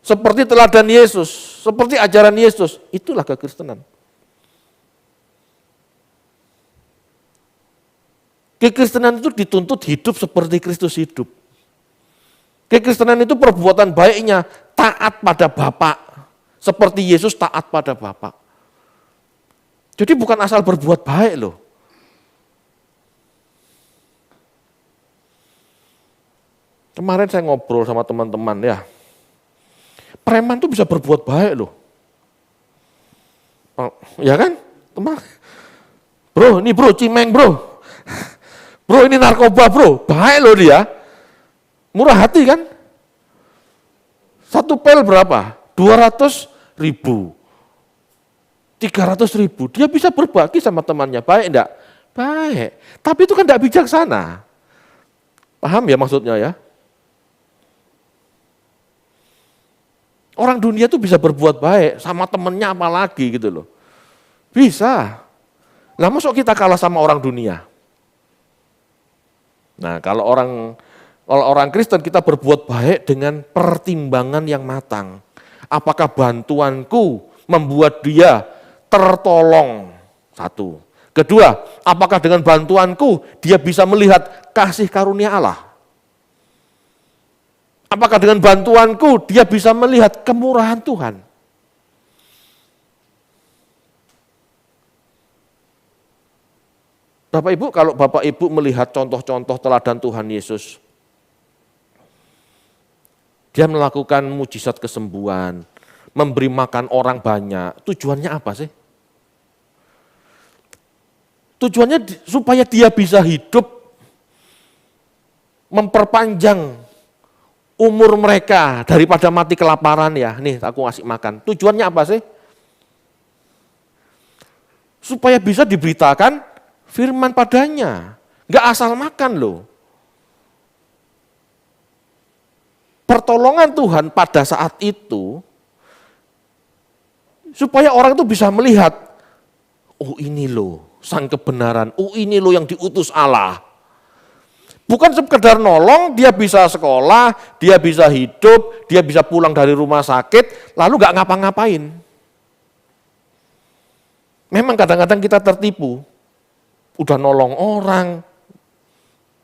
Seperti teladan Yesus, seperti ajaran Yesus, itulah kekristenan. Kekristenan itu dituntut hidup seperti Kristus hidup. Kekristenan itu perbuatan baiknya taat pada Bapa, seperti Yesus taat pada Bapa. Jadi bukan asal berbuat baik loh. Kemarin saya ngobrol sama teman-teman ya. Preman tuh bisa berbuat baik loh. Ya kan? Teman. Bro, ini bro, cimeng bro. Bro, ini narkoba bro. Baik loh dia. Murah hati kan? Satu pel berapa? 200.000. 300.000. Dia bisa berbagi sama temannya. Baik enggak? Baik. Tapi itu kan enggak bijaksana. Paham ya maksudnya ya? Orang dunia tuh bisa berbuat baik sama temennya apalagi gitu loh. Bisa. Lah masuk kita kalah sama orang dunia. Nah kalau orang Kristen kita berbuat baik dengan pertimbangan yang matang. Apakah bantuanku membuat dia tertolong? Satu. Kedua, apakah dengan bantuanku dia bisa melihat kasih karunia Allah? Apakah dengan bantuanku dia bisa melihat kemurahan Tuhan? Bapak Ibu, kalau Bapak Ibu melihat contoh-contoh teladan Tuhan Yesus, dia melakukan mujizat kesembuhan, memberi makan orang banyak, tujuannya apa sih? Tujuannya supaya dia bisa hidup, memperpanjang umur mereka daripada mati kelaparan ya. Nih aku kasih makan. Tujuannya apa sih? supaya bisa diberitakan firman padanya. Enggak asal makan loh. Pertolongan Tuhan pada saat itu, supaya orang itu bisa melihat, oh ini loh sang kebenaran, oh ini loh yang diutus Allah. Bukan sekedar nolong, dia bisa sekolah, dia bisa hidup, dia bisa pulang dari rumah sakit, lalu gak ngapa-ngapain. Memang kadang-kadang kita tertipu, udah nolong orang,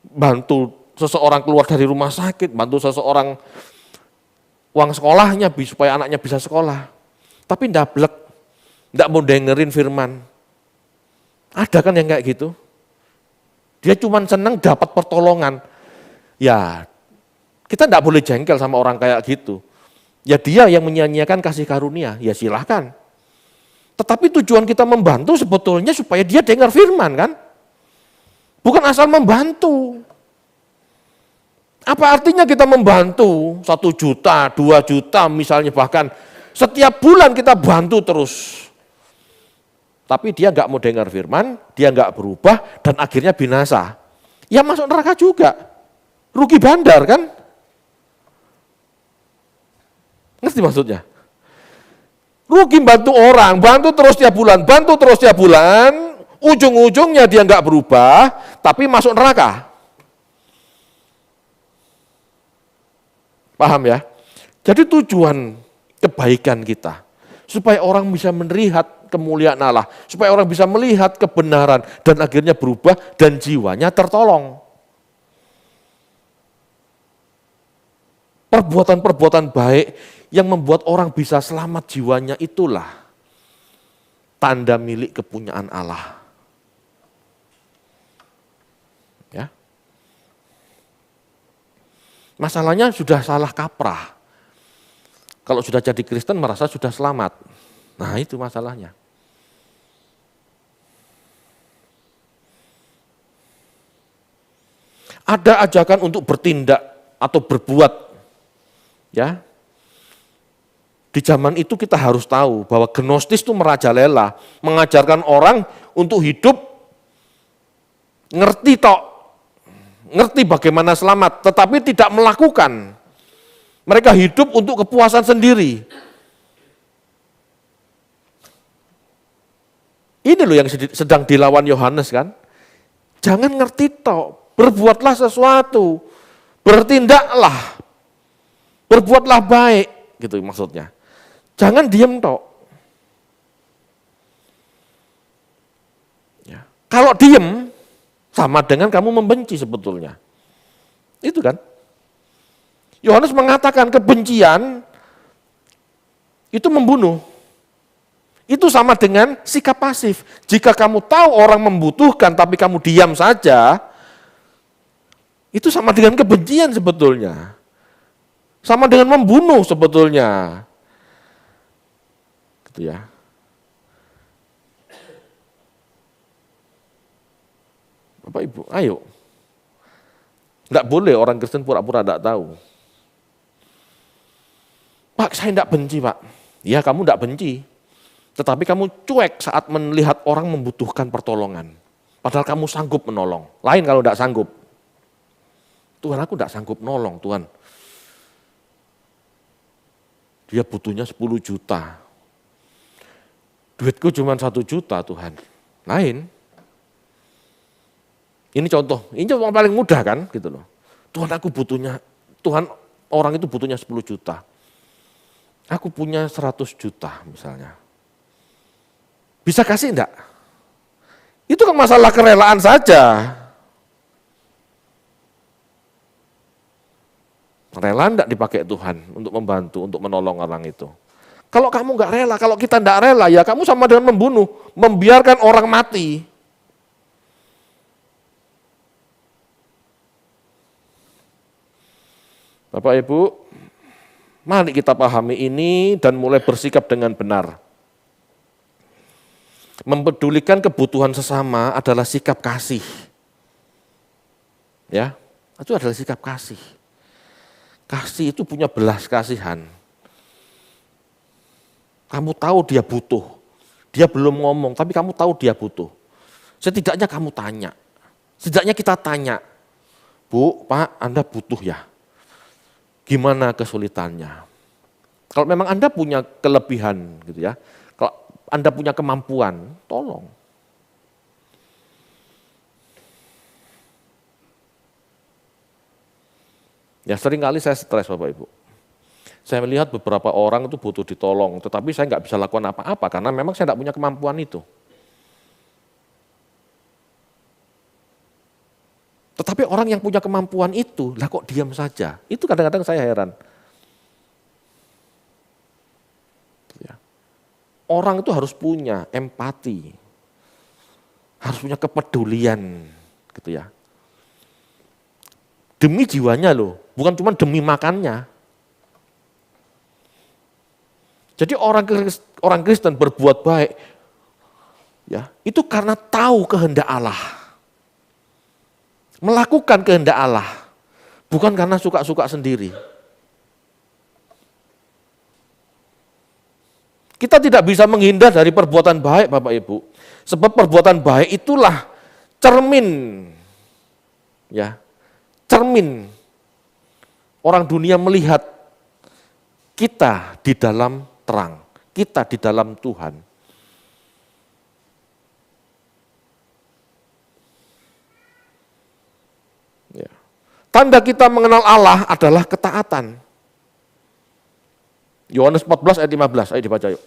bantu seseorang keluar dari rumah sakit, bantu seseorang uang sekolahnya supaya anaknya bisa sekolah. Tapi ndablek, ndak mau dengerin firman. Ada kan yang kayak gitu? Dia cuma senang dapat pertolongan. Ya, kita ndak boleh jengkel sama orang kayak gitu. Ya dia yang menyia-nyiakan kasih karunia, ya silahkan. Tetapi tujuan kita membantu sebetulnya supaya dia dengar firman kan? Bukan asal membantu. Apa artinya kita membantu 1 juta, 2 juta misalnya, bahkan setiap bulan kita bantu terus. Tapi dia nggak mau dengar firman, dia nggak berubah, dan akhirnya binasa. Ya masuk neraka juga. Rugi bandar kan? Ngerti maksudnya? Rugi bantu orang, bantu terus tiap bulan, bantu terus tiap bulan, ujung-ujungnya dia nggak berubah, tapi masuk neraka. Paham ya? Jadi tujuan kebaikan kita, supaya orang bisa melihat kemuliaan Allah, supaya orang bisa melihat kebenaran, dan akhirnya berubah, dan jiwanya tertolong. Perbuatan-perbuatan baik yang membuat orang bisa selamat jiwanya itulah tanda milik kepunyaan Allah. Ya. Masalahnya sudah salah kaprah. Kalau sudah jadi Kristen merasa sudah selamat. Nah itu masalahnya. Ada ajakan untuk bertindak atau berbuat. Ya. Di zaman itu kita harus tahu bahwa Gnostis itu merajalela, mengajarkan orang untuk hidup ngerti bagaimana selamat, tetapi tidak melakukan. Mereka hidup untuk kepuasan sendiri. Ini loh yang sedang dilawan Yohanes kan. Jangan ngerti tok, berbuatlah sesuatu, bertindaklah, berbuatlah baik, gitu maksudnya. Jangan diem tok. Ya. Kalau diem, sama dengan kamu membenci sebetulnya. Itu kan. Yohanes mengatakan kebencian itu membunuh. Itu sama dengan sikap pasif. Jika kamu tahu orang membutuhkan tapi kamu diam saja, itu sama dengan kebencian sebetulnya. Sama dengan membunuh sebetulnya. Gitu ya. Bapak Ibu, ayo. Enggak boleh orang Kristen pura-pura enggak tahu. Pak, saya enggak benci, Pak. Ya, kamu enggak benci. Tetapi kamu cuek saat melihat orang membutuhkan pertolongan. Padahal kamu sanggup menolong. Lain kalau enggak sanggup. Tuhan, aku enggak sanggup nolong, Tuhan. Dia butuhnya 10 juta. Duitku cuma 1 juta, Tuhan. Lain. Ini contoh, ini yang paling mudah kan, gitu loh. Tuhan aku butuhnya, Tuhan orang itu butuhnya 10 juta. Aku punya 100 juta misalnya. Bisa kasih enggak? Itu kan masalah kerelaan saja. Rela enggak dipakai Tuhan untuk membantu, untuk menolong orang itu. Kalau kamu enggak rela, kalau kita enggak rela, ya kamu sama dengan membunuh, membiarkan orang mati. Bapak Ibu, mari kita pahami ini dan mulai bersikap dengan benar. Mempedulikan kebutuhan sesama adalah sikap kasih. Ya, itu adalah sikap kasih. Kasih itu punya belas kasihan. Kamu tahu dia butuh, Dia belum ngomong, tapi kamu tahu dia butuh. Setidaknya kamu tanya. Setidaknya kita tanya, Bu, Pak, Anda butuh ya? Gimana kesulitannya? Kalau memang Anda punya kelebihan gitu ya, kalau Anda punya kemampuan, tolong. Ya seringkali saya stres Bapak Ibu. Saya melihat beberapa orang itu butuh ditolong, tetapi saya nggak bisa lakukan apa-apa karena memang saya nggak punya kemampuan itu. Tetapi orang yang punya kemampuan itu, lah kok diam saja? Itu kadang-kadang saya heran. Ya. Orang itu harus punya empati, harus punya kepedulian, gitu ya. Demi jiwanya loh, bukan cuma demi makannya. Jadi orang Kristen berbuat baik, ya itu karena tahu kehendak Allah, melakukan kehendak Allah, bukan karena suka-suka sendiri. Kita tidak bisa menghindar dari perbuatan baik, Bapak Ibu, sebab perbuatan baik itulah cermin, ya cermin orang dunia melihat kita di dalam terang, kita di dalam Tuhan. Ya. Tanda kita mengenal Allah adalah ketaatan. Yohanes 14 ayat 15, ayo dibaca yuk.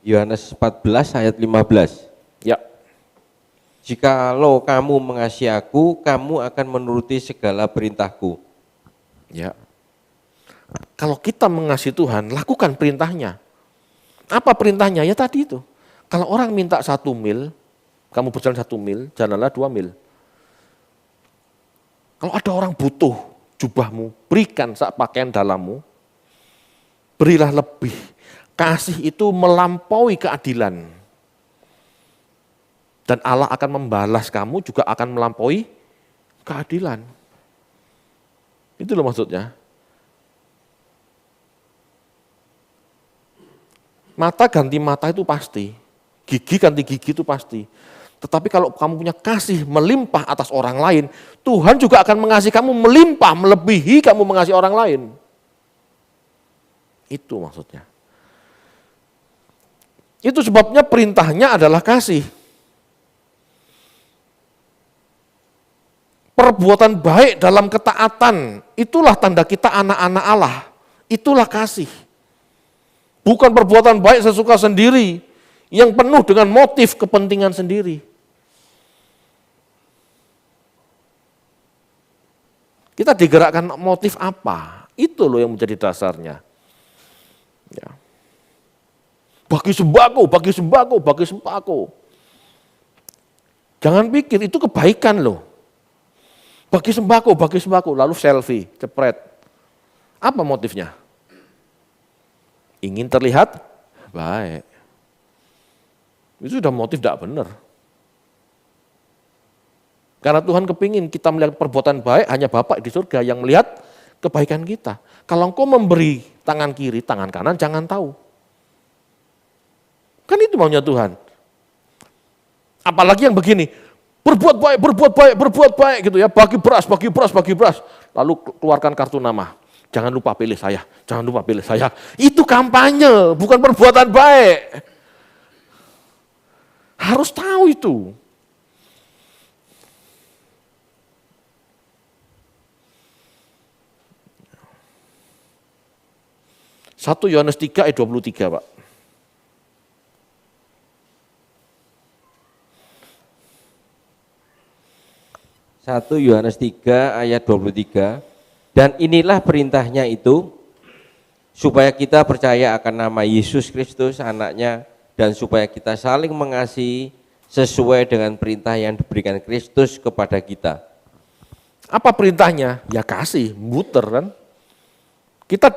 Yohanes 14 ayat 15. Ya. Jikalau kamu mengasihi aku, kamu akan menuruti segala perintahku. Ya. Kalau kita mengasihi Tuhan, lakukan perintahnya. Apa perintahnya? Ya tadi itu. Kalau orang minta 1 mil, kamu berjalan 1 mil, jalanlah 2 mil. Kalau ada orang butuh jubahmu, berikan sak pakaian dalammu, berilah lebih. Kasih itu melampaui keadilan. Dan Allah akan membalas kamu juga akan melampaui keadilan. Itu loh maksudnya. Mata ganti mata itu pasti. Gigi ganti gigi itu pasti. Tetapi kalau kamu punya kasih melimpah atas orang lain, Tuhan juga akan mengasihi kamu melimpah, melebihi kamu mengasihi orang lain. Itu maksudnya. Itu sebabnya perintahnya adalah kasih. Perbuatan baik dalam ketaatan, itulah tanda kita anak-anak Allah. Itulah kasih. Bukan perbuatan baik sesuka sendiri, yang penuh dengan motif kepentingan sendiri. Kita digerakkan motif apa? Itu loh yang menjadi dasarnya. Ya. Bagi sembako, bagi sembako, bagi sembako. Jangan pikir itu kebaikan loh. Bagi sembako, lalu selfie, cepret. Apa motifnya? Ingin terlihat baik. Itu sudah motif tidak benar. Karena Tuhan kepingin kita melihat perbuatan baik, hanya Bapa di surga yang melihat kebaikan kita. Kalau engkau memberi tangan kiri, tangan kanan jangan tahu. Kan itu maunya Tuhan. Apalagi yang begini, berbuat baik gitu ya, bagi beras. Lalu keluarkan kartu nama. Jangan lupa pilih saya, jangan lupa pilih saya. Itu kampanye, bukan perbuatan baik. Harus tahu itu. Satu Yohanes 3 ayat 23, Pak. 1 Yohanes 3 ayat 23, dan inilah perintahnya itu, supaya kita percaya akan nama Yesus Kristus anaknya, dan supaya kita saling mengasihi sesuai dengan perintah yang diberikan Kristus kepada kita. Apa perintahnya? Ya kasih, muter kan. Kita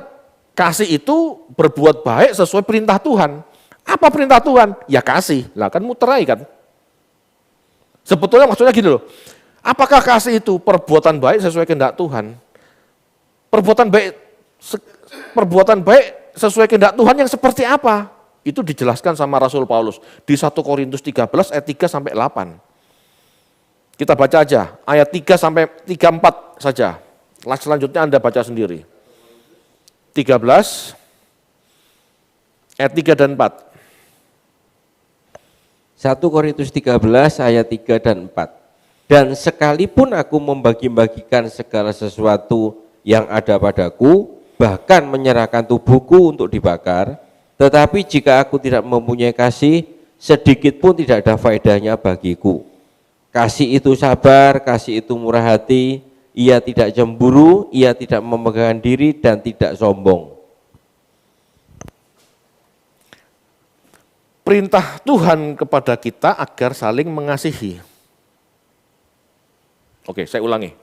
kasih itu berbuat baik sesuai perintah Tuhan. Apa perintah Tuhan? Ya kasih, lah kan muterai kan. Sebetulnya maksudnya gini loh, apakah kasih itu perbuatan baik sesuai kehendak Tuhan? Perbuatan baik Perbuatan baik sesuai kehendak Tuhan yang seperti apa? Itu dijelaskan sama Rasul Paulus di 1 Korintus 13 ayat 3 sampai 8. Kita baca aja ayat 3 sampai 34 saja. Selanjutnya Anda baca sendiri. 13 ayat 3 dan 4. 1 Korintus 13 ayat 3 dan 4. Dan sekalipun aku membagi-bagikan segala sesuatu yang ada padaku, bahkan menyerahkan tubuhku untuk dibakar, tetapi jika aku tidak mempunyai kasih, sedikit pun tidak ada faedahnya bagiku. Kasih itu sabar, kasih itu murah hati, ia tidak cemburu, ia tidak memegahkan diri dan tidak sombong. Perintah Tuhan kepada kita agar saling mengasihi. Oke, saya ulangi.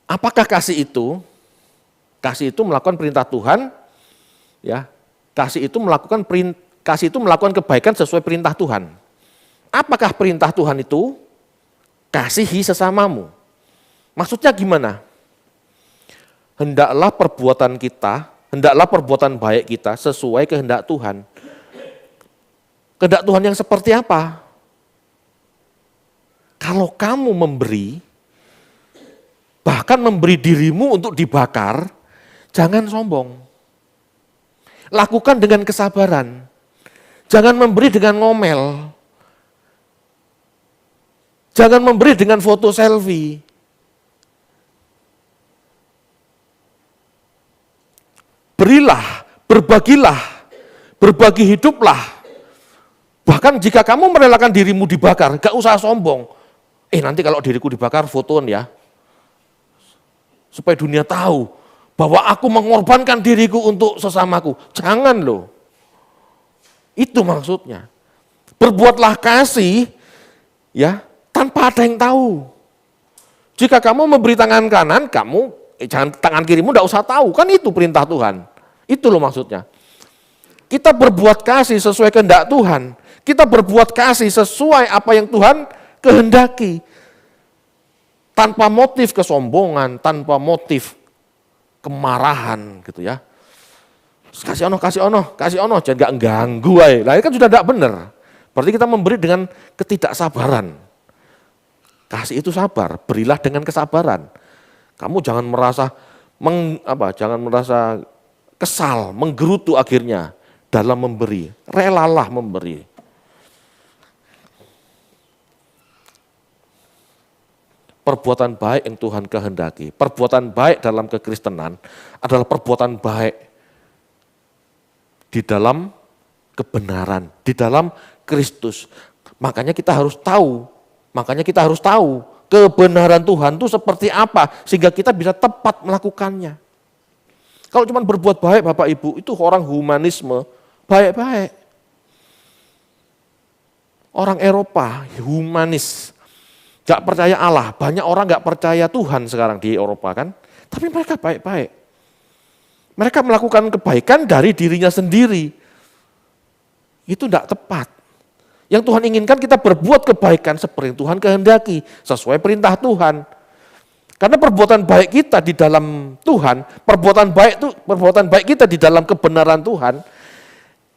Apakah kasih itu? Kasih itu melakukan perintah Tuhan, ya. Kasih itu melakukan kebaikan sesuai perintah Tuhan. Apakah perintah Tuhan itu? Kasihi sesamamu. Maksudnya gimana? Hendaklah perbuatan baik kita sesuai kehendak Tuhan. Kehendak Tuhan yang seperti apa? Kalau kamu memberi, bahkan memberi dirimu untuk dibakar, jangan sombong. Lakukan dengan kesabaran. Jangan memberi dengan ngomel. Jangan memberi dengan foto selfie. Berilah, berbagilah, berbagi hiduplah. Bahkan jika kamu merelakan dirimu dibakar, gak usah sombong. Nanti kalau diriku dibakar, fotoan ya. Supaya dunia tahu bahwa aku mengorbankan diriku untuk sesamaku. Jangan loh. Itu maksudnya. Berbuatlah kasih ya tanpa ada yang tahu. Jika kamu memberi tangan kanan, jangan tangan kirimu enggak usah tahu. Kan itu perintah Tuhan. Itu loh maksudnya. Kita berbuat kasih sesuai kehendak Tuhan. Kita berbuat kasih sesuai apa yang Tuhan kehendaki, tanpa motif kesombongan, tanpa motif kemarahan gitu ya. Kasih ono, jangan gak ganggu aja. Nah, ini kan sudah tidak benar. Berarti kita memberi dengan ketidaksabaran. Kasih itu sabar, berilah dengan kesabaran. Kamu jangan merasa kesal, menggerutu akhirnya dalam memberi. Relalah memberi. Perbuatan baik yang Tuhan kehendaki, perbuatan baik dalam kekristenan adalah perbuatan baik di dalam kebenaran, di dalam Kristus. Makanya kita harus tahu kebenaran Tuhan itu seperti apa sehingga kita bisa tepat melakukannya. Kalau cuma berbuat baik Bapak Ibu, itu orang humanisme, baik-baik. Orang Eropa, humanis. Gak percaya Allah, banyak orang gak percaya Tuhan sekarang di Eropa kan. Tapi mereka baik-baik. Mereka melakukan kebaikan dari dirinya sendiri. Itu tidak tepat. Yang Tuhan inginkan kita berbuat kebaikan seperti yang Tuhan kehendaki, sesuai perintah Tuhan. Karena perbuatan baik kita di dalam Tuhan, perbuatan baik kita di dalam kebenaran Tuhan,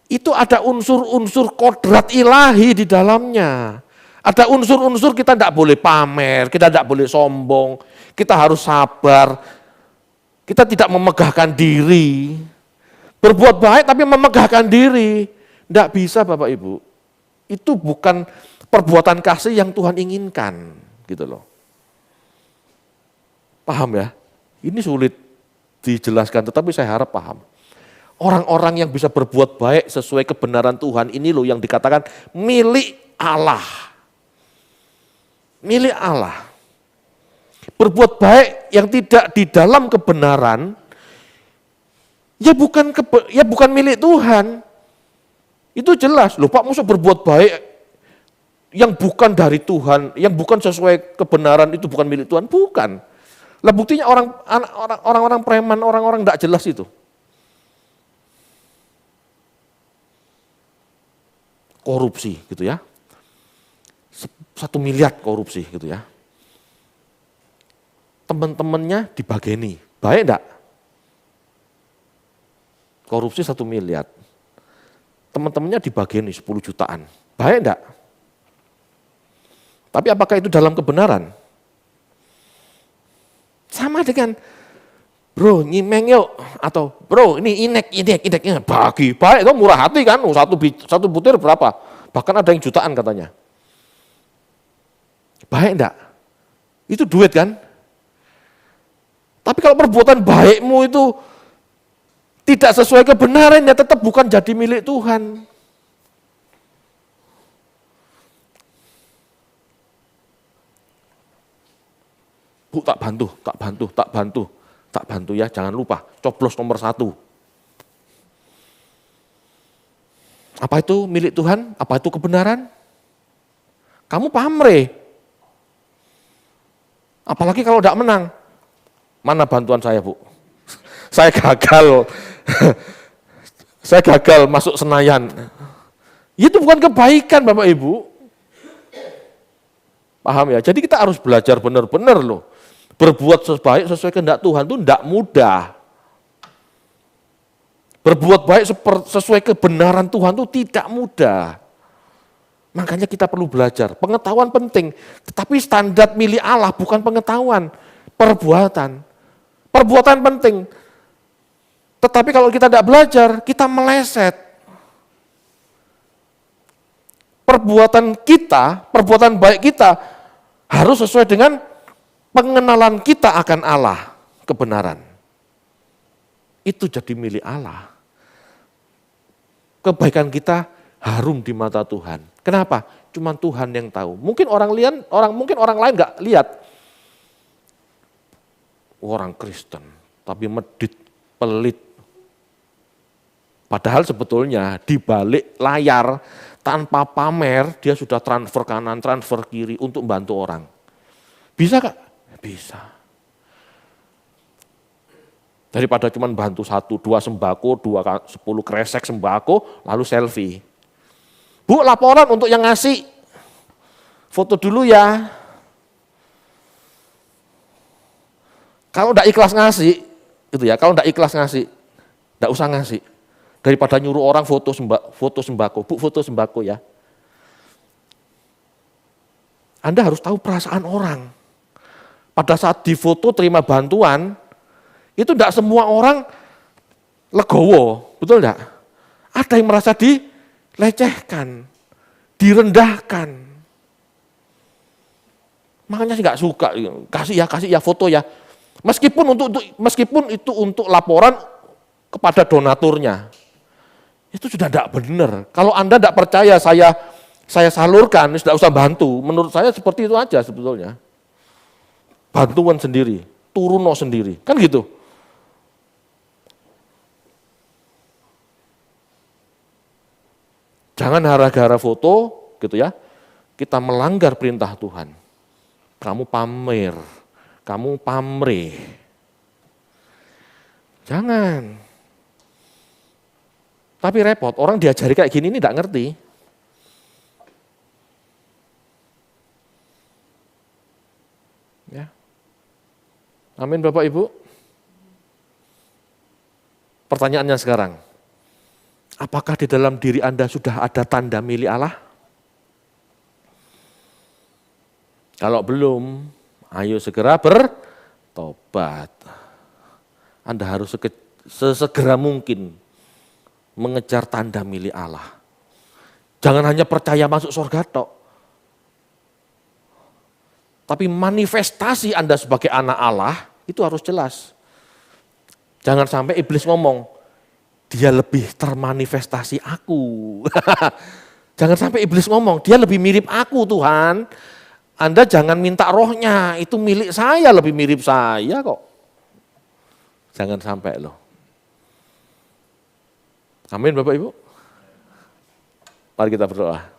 itu ada unsur-unsur kodrat ilahi di dalamnya. Ada unsur-unsur kita tidak boleh pamer, kita tidak boleh sombong, kita harus sabar, kita tidak memegahkan diri. Berbuat baik tapi memegahkan diri, tidak bisa Bapak Ibu. Itu bukan perbuatan kasih yang Tuhan inginkan, gitu loh. Paham ya? Ini sulit dijelaskan, tetapi saya harap paham. Orang-orang yang bisa berbuat baik sesuai kebenaran Tuhan, ini loh yang dikatakan milik Allah. Milik Allah. Berbuat baik yang tidak di dalam kebenaran, ya bukan milik Tuhan. Itu jelas. Loh Pak, masa berbuat baik yang bukan dari Tuhan, yang bukan sesuai kebenaran itu bukan milik Tuhan? Bukan. Lah buktinya orang-orang preman, orang-orang tidak jelas itu. Korupsi gitu ya. 1 miliar korupsi gitu ya. Teman-temannya dibageni, baik enggak? korupsi 1 miliar. Teman-temannya dibagiin 10 jutaan. Baik enggak? Tapi apakah itu dalam kebenaran? Sama dengan, bro nyimeng yuk, atau bro ini inek, bagi, baik itu murah hati kan, satu butir berapa? Bahkan ada yang jutaan katanya. Baik enggak? Itu duit kan? Tapi kalau perbuatan baikmu itu tidak sesuai kebenaran, ya tetap bukan jadi milik Tuhan. Bu, tak bantu ya, jangan lupa, coblos nomor 1. Apa itu milik Tuhan? Apa itu kebenaran? Kamu pamrih. Apalagi kalau tidak menang. Mana bantuan saya, Bu? Saya gagal. Saya gagal masuk Senayan. Itu bukan kebaikan, Bapak Ibu. Paham ya? Jadi kita harus belajar benar-benar loh. Berbuat sebaik sesuai kehendak Tuhan itu tidak mudah. Berbuat baik sesuai kebenaran Tuhan itu tidak mudah. Makanya kita perlu belajar. Pengetahuan penting, tetapi standar milik Allah bukan pengetahuan, perbuatan. Perbuatan penting. Tetapi kalau kita tidak belajar, kita meleset. Perbuatan kita, perbuatan baik kita harus sesuai dengan pengenalan kita akan Allah, kebenaran. Itu jadi milik Allah. Kebaikan kita harum di mata Tuhan. Kenapa? Cuma Tuhan yang tahu. Mungkin orang lain nggak lihat. Orang Kristen, tapi medit, pelit. Padahal sebetulnya di balik layar tanpa pamer dia sudah transfer kanan, transfer kiri untuk membantu orang. Bisa Kak? Bisa. Daripada cuma bantu 1, 2 sembako, 10 kresek sembako, lalu selfie. Bu, laporan untuk yang ngasih. Foto dulu ya. Kalau enggak ikhlas ngasih, gitu ya. Kalau enggak ikhlas ngasih, enggak usah ngasih. Daripada nyuruh orang foto sembako. Bu, foto sembako ya. Anda harus tahu perasaan orang. Pada saat difoto terima bantuan, itu tidak semua orang legowo, betul enggak? Ada yang merasa dilecehkan, direndahkan. Makanya sih nggak suka, kasih ya foto ya. Meskipun itu untuk laporan kepada donaturnya, itu sudah tidak benar. Kalau Anda tidak percaya saya salurkan, tidak usah bantu. Menurut saya seperti itu aja sebetulnya. Bantuan sendiri, turuno sendiri, kan gitu. Jangan gara-gara foto gitu ya, kita melanggar perintah Tuhan. Kamu pamer, kamu pamrih. Jangan. Tapi repot, orang diajari kayak gini ini tidak ngerti. Ya. Amin Bapak Ibu. Pertanyaannya sekarang, apakah di dalam diri Anda sudah ada tanda milik Allah? Kalau belum, ayo segera bertobat. Anda harus sesegera mungkin mengejar tanda milik Allah. Jangan hanya percaya masuk surga tok. Tapi manifestasi Anda sebagai anak Allah itu harus jelas. Jangan sampai iblis ngomong, dia lebih termanifestasi aku. Jangan sampai iblis ngomong, dia lebih mirip aku Tuhan. Anda jangan minta rohnya, itu milik saya, lebih mirip saya kok. Jangan sampai loh. Amin Bapak Ibu. Mari kita berdoa.